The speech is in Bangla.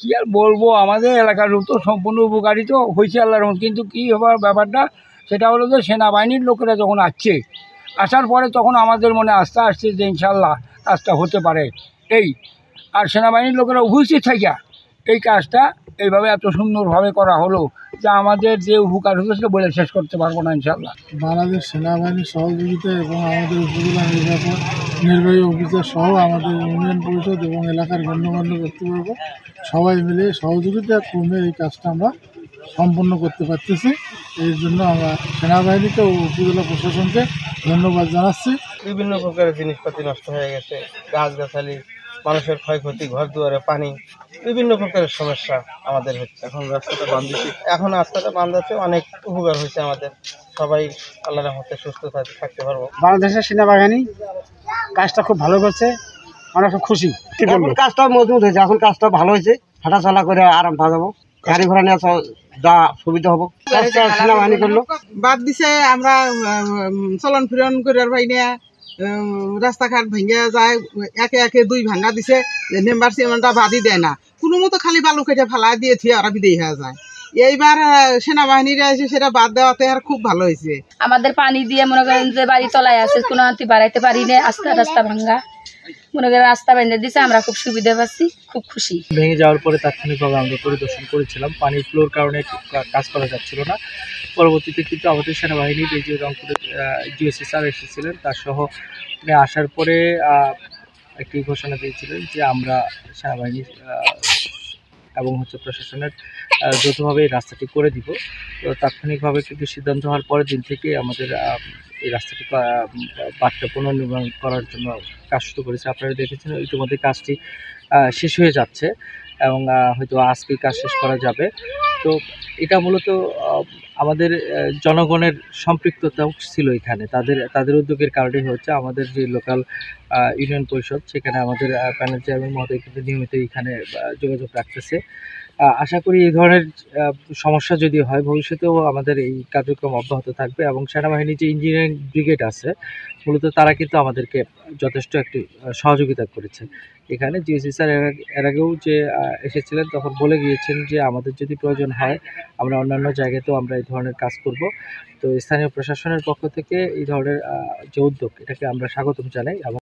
কি আর বলবো, আমাদের এলাকার লোক তো সম্পূর্ণ উপকারিত হয়েছে আল্লাহর রহমতে। কিন্তু কী হবার ব্যাপারটা সেটা হলো যে সেনাবাহিনীর লোকেরা যখন আসছে, আসার পরে তখন আমাদের মনে আস্থা আসছে যে ইনশাল্লাহ কাজটা হতে পারে। এই আর সেনাবাহিনীর লোকেরা উপস্থিত থাকিয়া এই কাজটা এইভাবে এত সুন্দরভাবে করা হলো যে আমাদের যে উপকার হতো সেটা বলে শেষ করতে পারবো না ইনশাল্লাহ। বাংলাদেশ সেনাবাহিনীর সহযোগিতা এবং আমাদের উপজেলা নির্বাহী অফিসার সহ আমাদের ইউনিয়ন পরিষদ এবং এলাকার গণ্যমান্য ব্যক্তিবর্গ সবাই মিলে সহযোগিতা ক্রমে এই কাজটা আমরা সম্পন্ন করতে পারতেছি। এর জন্য আমরা সেনাবাহিনীকে ও উপজেলা প্রশাসনকে ধন্যবাদ জানাচ্ছি। বিভিন্ন প্রকারের জিনিসপাতি নষ্ট হয়ে গেছে, গাছগাছালি, মানুষের ক্ষয়ক্ষতি, ঘর দুয়ারে পানি, বিভিন্ন প্রকারের সমস্যা আমাদের হচ্ছে। এখন রাস্তাটা বান্ধ আছে, অনেক উপকার হয়েছে আমাদের। সবাই আল্লাহর রহমতে সুস্থ থাকতে পারবো। বাংলাদেশের সেনাবাহিনী কাজটা খুব ভালো করছে, আমরা খুব খুশি। এখন কাজটা মজবুত হয়েছে, এখন কাজটা ভালো হয়েছে, হাঁটাচলা করে আরাম পাওয়া যাবো, গাড়ি ঘোড়া নিয়ে যা সুবিধা হবো। কাজটা সেনাবাহিনী করলো, বাদ দিছে আমরা চলন ফিরন করার ভাই না, রাস্তাঘাট ভেঙে যায়, একে একে দুই ভাঙা দিছে, মেম্বার চেয়ারম্যানটা বাদই দেয় না, কোনো মতো খালি বালু কেটে ফেলা দিয়ে ওরা বিদেয়ী হয়ে যায়। এইবার সেনাবাহিনীরা এসে সেটা বাদ দেওয়াতে আর খুব ভালো হয়েছে। আমাদের পানি দিয়ে মনে করেন যে বাড়ি তলায় আছে, কোনো আনতে বাড়াইতে পারি না, রাস্তা ভাঙ্গা, মনে করেন রাস্তা বেঁধে দিছে, আমরা খুব সুবিধা পাচ্ছি, খুব খুশি। ভেঙে যাওয়ার পরে তাৎক্ষণিকভাবে আমরা পরিদর্শন করেছিলাম, পানির ফ্লোর কারণে কাজ করা যাচ্ছিল না। পরবর্তীতে কিন্তু আমাদের সেনাবাহিনীর এই যে রংপুরের ডিওসি স্যার এসেছিলেন, তার সহ উনি আসার পরে একটি ঘোষণা দিয়েছিলেন যে আমরা সেনাবাহিনীর এবং প্রশাসনের যৌথভাবে এই রাস্তাটি করে দিব। তো তাৎক্ষণিকভাবে কিন্তু সিদ্ধান্ত হওয়ার পরের দিন থেকে আমাদের এই রাস্তাটি বাঁধটা পুনর্নির্মাণ করার জন্য কাজ শুরু করেছে। আপনারা দেখেছেন ইতিমধ্যে কাজটি শেষ হয়ে যাচ্ছে এবং হয়তো আজকেই কাজ শেষ করা যাবে। তো এটা মূলত আমাদের জনগণের সম্পৃক্ততাও ছিল এখানে, তাদের উদ্যোগের কারণেই হচ্ছে। আমাদের যে লোকাল ইউনিয়ন পরিষদ, সেখানে আমাদের প্যানেল চেয়ারম্যান মহোদয় কিন্তু নিয়মিত এখানে যোগাযোগ রাখতেছে। আশা করি এই ধরনের সমস্যা যদি হয় ভবিষ্যতেও আমাদের এই কার্যক্রম অব্যাহত থাকবে। এবং সেনাবাহিনীর যে ইঞ্জিনিয়ারিং ব্রিগেড আছে, মূলত তারা কিন্তু আমাদেরকে যথেষ্ট একটি সহযোগিতা করেছে। এখানে জিওসি স্যার এর আগেও যে এসেছিলেন, তখন বলে গিয়েছেন যে আমাদের যদি প্রয়োজন হয় আমরা অন্যান্য জায়গাতেও আমরা এই ধরনের কাজ করব। তো স্থানীয় প্রশাসনের পক্ষ থেকে এই ধরনের যে উদ্যোগ, এটাকে আমরা স্বাগতম জানাই। এবং